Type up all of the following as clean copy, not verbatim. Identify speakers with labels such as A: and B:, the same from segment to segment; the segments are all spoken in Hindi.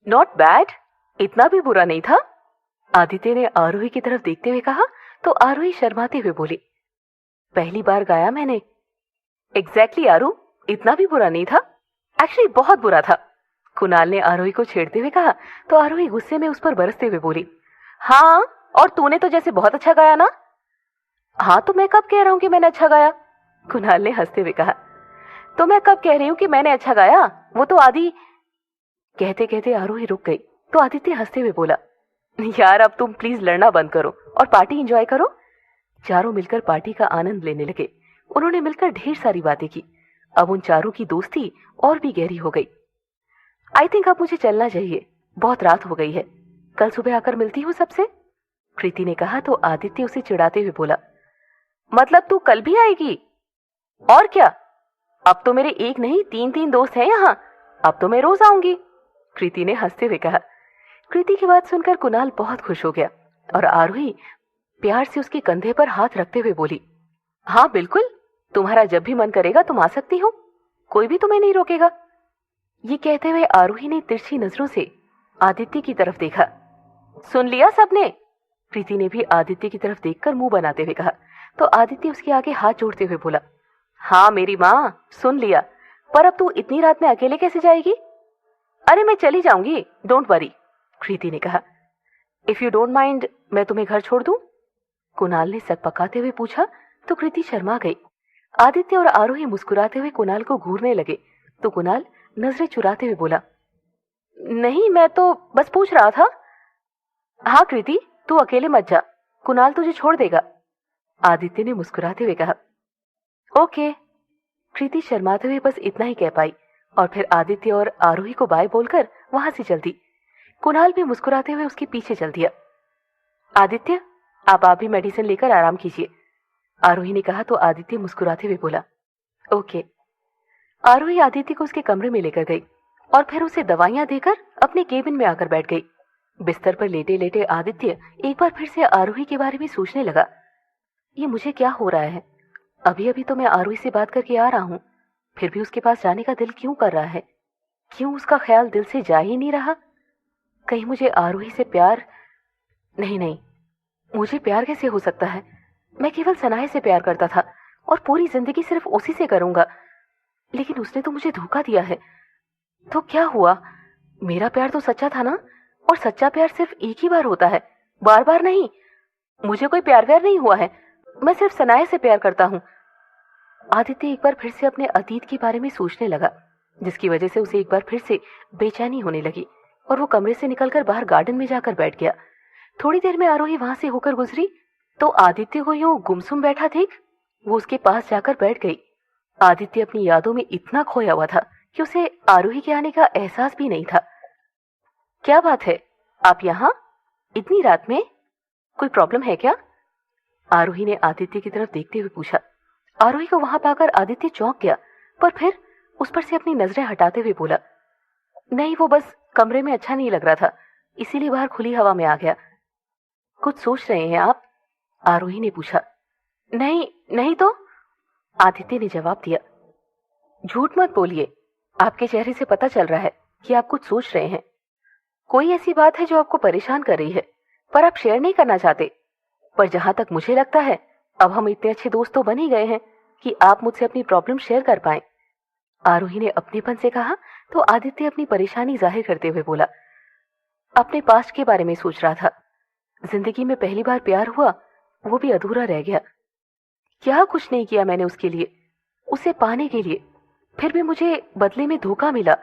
A: नॉट बैड, इतना भी बुरा नहीं था। आदित्य ने आरोही की तरफ देखते हुए कहा तो आरोही शर्माते हुए बोली, पहली बार गाया मैंने। एग्जैक्टली आरू, इतना भी बुरा नहीं था, एक्चुअली बहुत बुरा था। कुणाल ने आरोही को छेड़ते हुए कहा तो आरोही गुस्से में उस पर बरसते हुए बोली, हाँ और तूने तो जैसे बहुत अच्छा गाया ना। हाँ तो मैं कब कह रहा हूँ कि मैंने अच्छा गाया, कुणाल ने हंसते हुए कहा। तो मैं कब कह रही हूँ कि मैंने अच्छा गाया, वो तो आदि। कहते कहते आरोही रुक गई तो आदित्य हंसते हुए बोला, यार अब तुम प्लीज लड़ना बंद करो और पार्टी एंजॉय करो। चारों मिलकर पार्टी का आनंद लेने लगे। उन्होंने मिलकर ढेर सारी बातें की। अब उन चारों की दोस्ती और भी गहरी हो गई। आई थिंक अब मुझे चलना चाहिए, बहुत रात हो गई है, कल सुबह आकर मिलती हूँ सबसे, कृति ने कहा तो आदित्य उसे चिढ़ाते हुए बोला, मतलब तू कल भी आएगी? और क्या, अब तो मेरे एक नहीं तीन तीन दोस्त हैं यहाँ, अब तो मैं रोज आऊंगी, कृति ने हंसते हुए कहा। कृति की बात सुनकर कुणाल बहुत खुश हो गया और आरोही प्यार से उसके कंधे पर हाथ रखते हुए बोली, हाँ बिल्कुल, तुम्हारा जब भी मन करेगा तुम आ सकती हो, कोई भी तुम्हें नहीं रोकेगा। ये कहते हुए आरोही ने तिरछी नजरों से आदित्य की तरफ देखा। सुन लिया सबने, प्रीति ने भी आदित्य की तरफ देखकर मुंह बनाते हुए कहा तो आदित्य उसके आगे हाथ जोड़ते हुए बोला, हाँ मेरी माँ सुन लिया, पर अब तू इतनी रात में अकेले कैसे जाएगी? अरे मैं चली जाऊंगी, डोंट वरी, कृति ने कहा। इफ यू डोंट माइंड मैं तुम्हें घर छोड़ दूं? कुणाल ने सकपकाते हुए पूछा तो कृति शर्मा गई। आदित्य और आरोही मुस्कुराते हुए कुणाल को घूरने लगे तो कुणाल नजरें चुराते हुए बोला, नहीं मैं तो बस पूछ रहा था। हाँ कृति, तू अकेले मत जा, कुणाल तुझे छोड़ देगा, आदित्य ने मुस्कुराते हुए कहा। ओके, कृति शर्माते हुए बस इतना ही कह पाई और फिर आदित्य और आरोही को बाय बोलकर वहां से चल दी। कुणाल भी मुस्कुराते हुए उसके पीछे चल दिया। आदित्य आप भी मेडिसिन लेकर आराम कीजिए, आरोही ने कहा तो आदित्य मुस्कुराते हुए बोला, ओके। आरोही आदित्य को उसके कमरे में लेकर गई और फिर उसे दवाइयां देकर अपने केबिन में आकर बैठ गई। बिस्तर पर लेटे लेटे आदित्य एक बार फिर से आरोही के बारे में सोचने लगा, ये मुझे क्या हो रहा है, अभी अभी तो मैं आरोही से बात करके आ रहा हूँ, फिर भी उसके पास जाने का दिल क्यों कर रहा है, क्यों उसका ख्याल दिल से जा ही नहीं रहा? कहीं मुझे आरोही से प्यार नहीं, नहीं, मुझे प्यार कैसे हो सकता है? मैं केवल सनाए से प्यार करता था और पूरी जिंदगी सिर्फ उसी से करूंगा, लेकिन उसने तो मुझे धोखा दिया है। तो क्या हुआ, मेरा प्यार तो सच्चा था ना, और सच्चा प्यार सिर्फ एक ही बार होता है, बार बार नहीं। मुझे कोई प्यार व्यार नहीं हुआ है, मैं सिर्फ सनाए से प्यार करता हूँ। आदित्य एक बार फिर से अपने अतीत के बारे में सोचने लगा, जिसकी वजह से उसे एक बार फिर से बेचैनी होने लगी और वो कमरे से निकलकर बाहर गार्डन में जाकर बैठ गया। थोड़ी देर में आरोही वहां से होकर गुजरी तो आदित्य को यूं गुमसुम बैठा देख वो उसके पास जाकर बैठ गई। आदित्य अपनी यादों में इतना खोया हुआ था कि उसे आरोही के आने का एहसास भी नहीं था। क्या बात है, आप यहाँ इतनी रात में, कोई प्रॉब्लम है क्या? आरोही ने आदित्य की तरफ देखते हुए पूछा। आरोही को वहां पाकर आदित्य चौंक गया, पर फिर उस पर से अपनी नजरें हटाते हुए बोला, नहीं वो बस कमरे में अच्छा नहीं लग रहा था, इसीलिए बाहर खुली हवा में आ गया। कुछ सोच रहे हैं आप? आरोही ने पूछा। नहीं नहीं तो, आदित्य ने जवाब दिया। झूठ मत बोलिए, आपके चेहरे से पता चल रहा है कि आप कुछ सोच रहे हैं। कोई ऐसी बात है जो आपको परेशान कर रही है पर आप शेयर नहीं करना चाहते, पर जहां तक मुझे लगता है अब हम इतने अच्छे दोस्त तो बन ही गए हैं कि आप मुझसे अपनी प्रॉब्लम शेयर कर पाएं। आरोही ने अपनेपन से कहा तो आदित्य अपनी परेशानी जाहिर करते हुए बोला, अपने पास्ट के बारे में सोच रहा था, जिंदगी में पहली बार प्यार हुआ, वो भी अधूरा रह गया। क्या कुछ नहीं किया मैंने उसके लिए, उसे पाने के लिए, फिर भी मुझे बदले में धोखा मिला।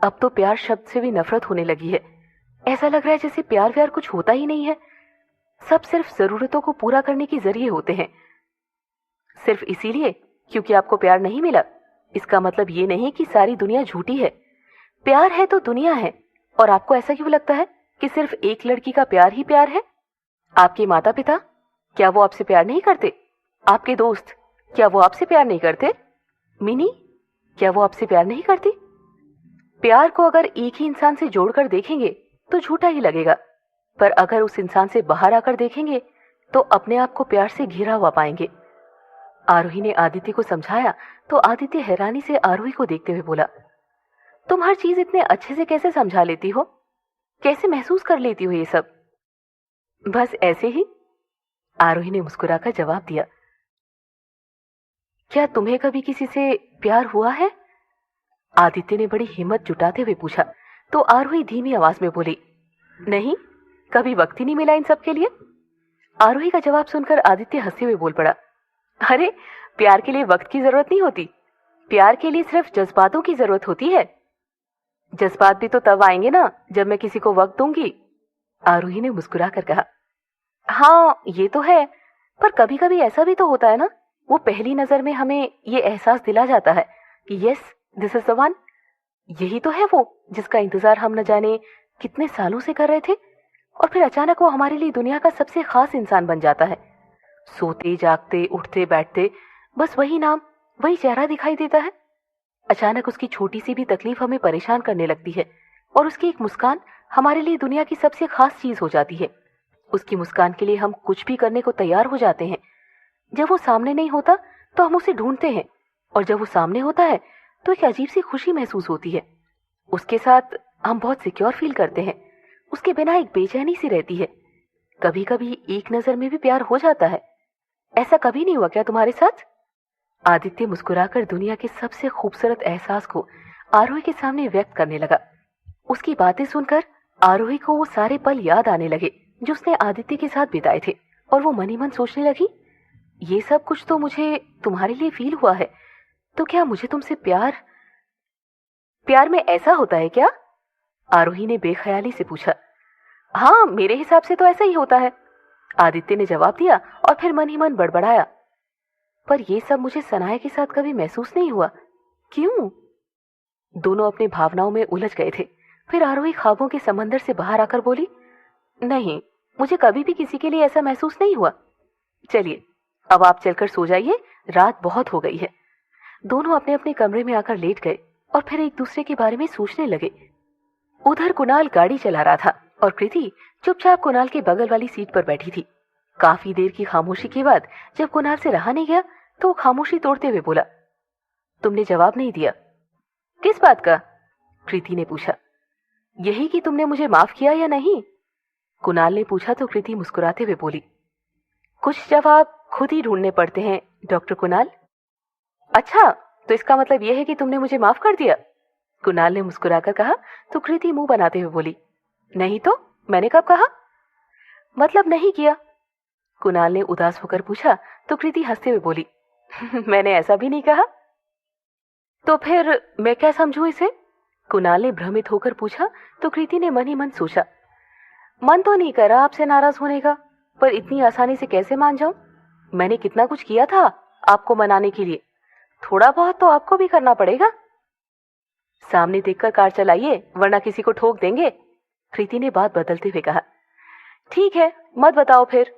A: अब तो प्यार शब्द से भी नफरत होने लगी है, ऐसा लग रहा है जैसे प्यार व्यार कुछ होता ही नहीं है, सब सिर्फ जरूरतों को पूरा करने के जरिए होते हैं। सिर्फ इसीलिए क्योंकि आपको प्यार नहीं मिला, इसका मतलब ये नहीं कि सारी दुनिया झूठी है। प्यार है तो दुनिया है, और आपको ऐसा क्यों लगता है कि सिर्फ एक लड़की का प्यार ही प्यार है? आपके माता पिता, क्या वो आपसे प्यार नहीं करते? आपके दोस्त, क्या वो आपसे प्यार नहीं करते? मिनी, क्या वो आपसे प्यार नहीं करती? प्यार को अगर एक ही इंसान से जोड़कर देखेंगे तो झूठा ही लगेगा, पर अगर उस इंसान से बाहर आकर देखेंगे तो अपने आप को प्यार से घिरा हुआ पाएंगे। आरोही ने आदित्य को समझाया तो आदित्य हैरानी से आरोही को देखते हुए बोला, तुम हर चीज इतने अच्छे से कैसे समझा लेती हो? कैसे महसूस कर लेती हो ये सब? बस ऐसे ही, आरोही ने मुस्कुराकर जवाब दिया। क्या तुम्हें कभी किसी से प्यार हुआ है? आदित्य ने बड़ी हिम्मत जुटाते हुए पूछा। तो आरोही धीमी आवाज में बोली, नहीं, कभी वक्त ही नहीं मिला इन सब के लिए। आरोही का जवाब सुनकर आदित्य हंसते हुए बोल पड़ा, अरे प्यार के लिए वक्त की जरूरत नहीं होती, प्यार के लिए सिर्फ जज्बातों की जरूरत होती है। जज्बात भी तो तब आएंगे ना जब मैं किसी को वक्त दूंगी, आरोही ने मुस्कुरा कर कहा। हाँ ये तो है, पर कभी कभी ऐसा भी तो होता है ना, वो पहली नजर में हमें ये एहसास दिला जाता है कि yes this is the one. यही तो है वो जिसका इंतजार हम न जाने कितने सालों से कर रहे थे, और फिर अचानक वो हमारे लिए दुनिया का सबसे खास इंसान बन जाता है। सोते जागते उठते बैठते बस वही नाम, वही चेहरा दिखाई देता है। अचानक उसकी छोटी सी भी तकलीफ हमें परेशान करने लगती है, और उसकी एक मुस्कान हमारे लिए दुनिया की सबसे खास चीज हो जाती है। उसकी मुस्कान के लिए हम कुछ भी करने को तैयार हो जाते हैं। जब वो सामने नहीं होता तो हम उसे ढूंढते हैं, और जब वो सामने होता है तो एक अजीब सी खुशी महसूस होती है। उसके साथ हम बहुत सिक्योर फील करते हैं। उसके बिना एक बेचैनी सी रहती है। कभी कभी एक नजर में भी प्यार हो जाता है। ऐसा कभी नहीं हुआ क्या तुम्हारे साथ? आदित्य मुस्कुराकर दुनिया के सबसे खूबसूरत एहसास को आरोही के सामने व्यक्त करने लगा। उसकी बातें सुनकर आरोही को वो सारे पल याद आने लगे जो उसने आदित्य के साथ बिताए थे, और वो मन ही मन सोचने लगी, ये सब कुछ तो मुझे तुम्हारे लिए फील हुआ है, तो क्या मुझे तुमसे प्यार प्यार में ऐसा होता है क्या? आरोही ने बेख्याली से पूछा। हाँ मेरे हिसाब से तो ऐसा ही होता है, आदित्य ने जवाब दिया, और फिर मन ही मन बड़बड़ाया, पर यह सब मुझे सनाया के साथ कभी महसूस नहीं हुआ। क्यों? दोनों अपने भावनाओं में उलझ गए थे। फिर आरोही ख्वाबों के समंदर से बाहर आकर बोली, नहीं, मुझे कभी भी किसी के लिए ऐसा महसूस नहीं हुआ। चलिए अब आप चलकर सो जाइए, रात बहुत हो गई है। दोनों अपने अपने कमरे में आकर लेट गए और फिर एक दूसरे के बारे में सोचने लगे। उधर कुणाल गाड़ी चला रहा था और कृति चुपचाप कुणाल के बगल वाली सीट पर बैठी थी। काफी देर की खामोशी के बाद जब कुणाल से रहा नहीं गया तो वो खामोशी तोड़ते हुए बोला, तुमने जवाब नहीं दिया। किस बात का? कृति ने पूछा। यही कि तुमने मुझे माफ किया या नहीं, कुणाल ने पूछा तो कृति मुस्कुराते हुए बोली, कुछ जवाब खुद ही ढूंढने पड़ते हैं डॉक्टर कुणाल। अच्छा, तो इसका मतलब यह है कि तुमने मुझे माफ कर दिया, कुणाल ने मुस्कुराकर कहा तो कृति मुंह बनाते हुए बोली, नहीं तो मैंने कब कहा? मतलब नहीं किया, कुणाल ने उदास होकर पूछा तो कृति हंसते हुए बोली, मैंने ऐसा भी नहीं कहा। तो फिर मैं क्या समझूं इसे? कुणाल ने भ्रमित होकर पूछा तो कृति ने मन ही मन सोचा, मन तो नहीं करा आपसे नाराज होने का, पर इतनी आसानी से कैसे मान जाऊं? मैंने कितना कुछ किया था आपको मनाने के लिए, थोड़ा बहुत तो आपको भी करना पड़ेगा। सामने देखकर कार चलाइए वरना किसी को ठोक देंगे, कृति ने बात बदलते हुए कहा। ठीक है मत बताओ फिर,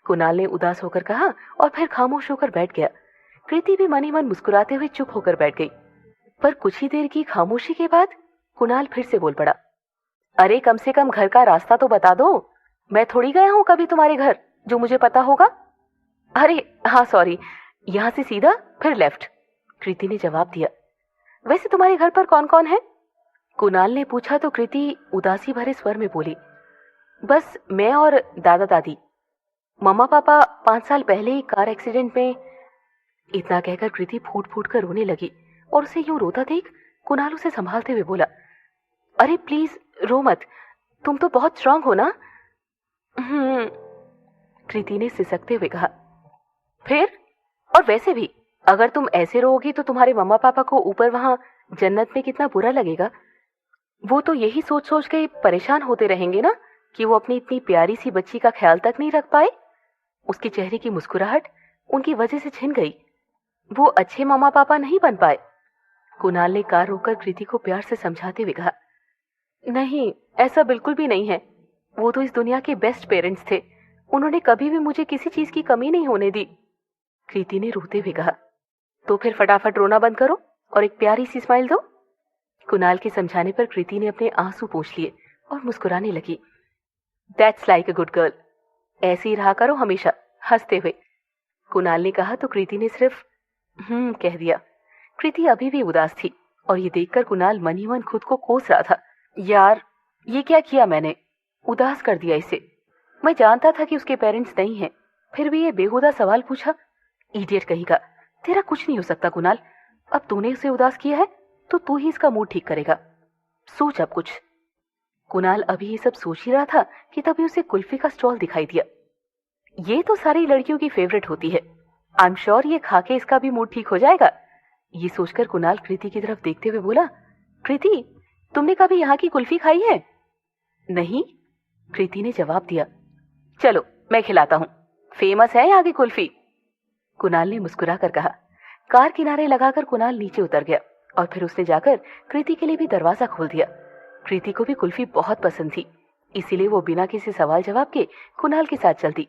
A: कुणाल ने उदास होकर कहा और फिर खामोश होकर बैठ गया। कृति भी मन ही मन मुस्कुराते हुए चुप होकर बैठ गई। पर कुछ ही देर की खामोशी के बाद कुणाल फिर से बोल पड़ा, अरे कम से कम घर का रास्ता तो बता दो, मैं थोड़ी गया हूं कभी तुम्हारे घर जो मुझे पता होगा। अरे हाँ सॉरी, यहां से सीधा फिर लेफ्ट, कृति ने जवाब दिया। वैसे तुम्हारे घर पर कौन कौन है? कुणाल ने पूछा तो कृति उदासी भरे स्वर में बोली, बस मैं और दादा दादी, मम्मा पापा 5 साल पहले ही कार एक्सीडेंट में। इतना कहकर कृति फूट फूट कर रोने लगी और उसे यूं रोता देख कुणाल उसे संभालते हुए बोला, अरे प्लीज रो मत, तुम तो बहुत स्ट्रांग हो ना। कृति ने सिसकते हुए कहा। फिर और वैसे भी अगर तुम ऐसे रोओगी तो तुम्हारे मम्मा पापा को ऊपर वहां जन्नत में कितना बुरा लगेगा। वो तो यही सोच सोच के परेशान होते रहेंगे ना कि वो अपनी इतनी प्यारी सी बच्ची का ख्याल तक नहीं रख पाए। उसके चेहरे की मुस्कुराहट उनकी वजह से छिन गई। वो अच्छे मम्मा पापा नहीं बन पाए। कुणाल ने कार रोककर कृति को प्यार से समझाते हुए कहा, नहीं ऐसा बिल्कुल भी नहीं है, वो तो इस दुनिया के बेस्ट पेरेंट्स थे, उन्होंने कभी भी मुझे किसी चीज की कमी नहीं होने दी, कृति ने रोते हुए कहा। तो फिर फटाफट रोना बंद करो और एक प्यारी सी स्माइल दो। कुणाल के समझाने पर कृति ने अपने आंसू पोंछ लिए और मुस्कुराने लगी। That's like a good girl, ऐसे ही रहा करो हमेशा हंसते हुए, कुणाल ने कहा तो कृति ने सिर्फ कह दिया। कृति अभी भी उदास थी और ये देखकर कुणाल मन ही मन खुद को कोस रहा था। यार, ये क्या किया मैंने, उदास कर दिया इसे। मैं जानता था कि उसके पेरेंट्स नहीं हैं, फिर भी ये बेहुदा सवाल पूछा। इडियट कहीं का। तेरा कुछ नहीं हो सकता कुणाल, अब तूने उसे उदास किया है तो तू ही इसका मूड ठीक करेगा। सोच अब कुछ। कुणाल अभी ये सब सोच ही रहा था कि तभी उसे कुल्फी का स्टॉल दिखाई दिया। ये तो सारी लड़कियों की फेवरेट होती है, आई एम श्योर ये खा के इसका भी मूड ठीक हो जाएगा। ये सोचकर कुणाल कृति की तरफ देखते हुए बोला, कृति, तुमने कभी यहाँ की कुल्फी खाई है? नहीं, कृति ने जवाब दिया। चलो मैं खिलाता हूँ, फेमस है यहाँ की कुल्फी, कुणाल ने मुस्कुराकर कहा। कार किनारे लगाकर कुणाल नीचे उतर गया और फिर उसने जाकर कृति के लिए भी दरवाजा खोल दिया। कृति को भी कुल्फी बहुत पसंद थी, इसीलिए वो बिना किसी सवाल जवाब के कुणाल के साथ चल दी।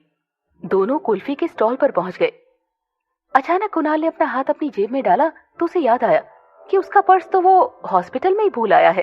A: दोनों कुल्फी के स्टॉल पर पहुंच गए। अचानक कुणाल ने अपना हाथ अपनी जेब में डाला तो उसे याद आया कि उसका पर्स तो वो हॉस्पिटल में ही भूल आया है।